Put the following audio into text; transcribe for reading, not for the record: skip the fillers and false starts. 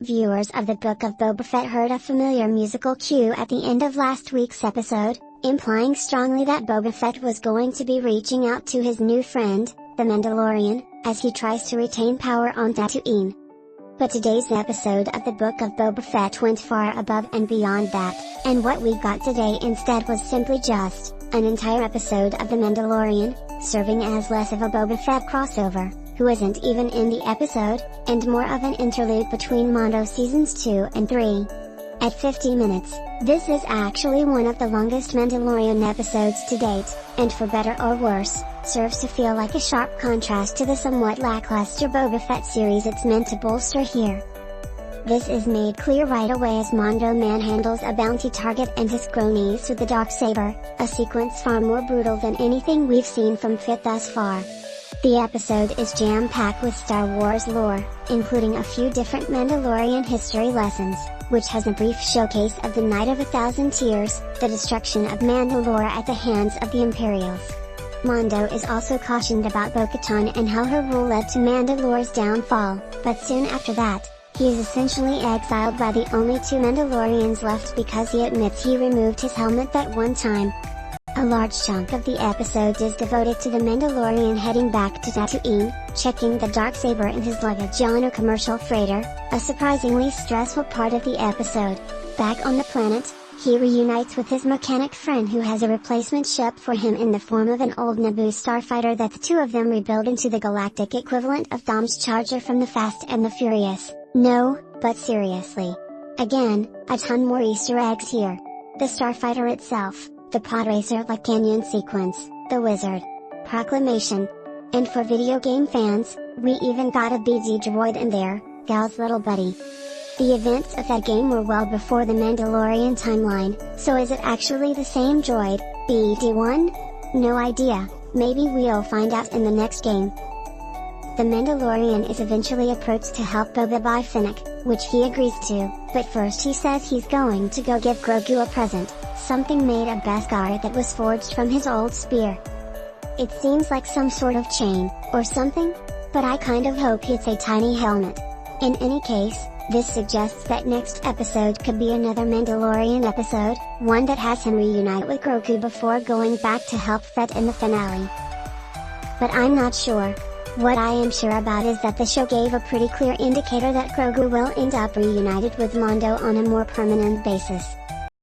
Viewers of the Book of Boba Fett heard a familiar musical cue at the end of last week's episode, implying strongly that Boba Fett was going to be reaching out to his new friend, the Mandalorian, as he tries to retain power on Tatooine. But today's episode of the Book of Boba Fett went far above and beyond that, and what we got today instead was simply just an entire episode of The Mandalorian, serving as less of a Boba Fett crossover, who isn't even in the episode, and more of an interlude between Mando seasons 2 and 3. At 50 minutes, this is actually one of the longest Mandalorian episodes to date, and for better or worse, serves to feel like a sharp contrast to the somewhat lackluster Boba Fett series it's meant to bolster here. This is made clear right away as Mando manhandles a bounty target and his cronies with the Darksaber, a sequence far more brutal than anything we've seen from Fett thus far. The episode is jam-packed with Star Wars lore, including a few different Mandalorian history lessons, which has a brief showcase of the Night of a Thousand Tears, the destruction of Mandalore at the hands of the Imperials. Mando is also cautioned about Bo Katan and how her rule led to Mandalore's downfall, but soon after that, he is essentially exiled by the only two Mandalorians left because he admits he removed his helmet that one time. A large chunk of the episode is devoted to the Mandalorian heading back to Tatooine, checking the Darksaber in his luggage on a commercial freighter, a surprisingly stressful part of the episode. Back on the planet, he reunites with his mechanic friend who has a replacement ship for him in the form of an old Naboo Starfighter that the two of them rebuild into the galactic equivalent of Dom's Charger from the Fast and the Furious. No, but seriously. Again, a ton more Easter eggs here. The Starfighter itself, the podracer-like canyon sequence, the wizard, proclamation. And for video game fans, we even got a BZ-droid in there, Gal's little buddy. The events of that game were well before the Mandalorian timeline, so is it actually the same droid, BD-1? No idea, maybe we'll find out in the next game. The Mandalorian is eventually approached to help Boba buy Fennec, which he agrees to, but first he says he's going to go give Grogu a present, something made of Beskar that was forged from his old spear. It seems like some sort of chain, or something? But I kind of hope it's a tiny helmet. In any case, this suggests that next episode could be another Mandalorian episode, one that has him reunite with Grogu before going back to help Fett in the finale. But I'm not sure. What I am sure about is that the show gave a pretty clear indicator that Grogu will end up reunited with Mando on a more permanent basis.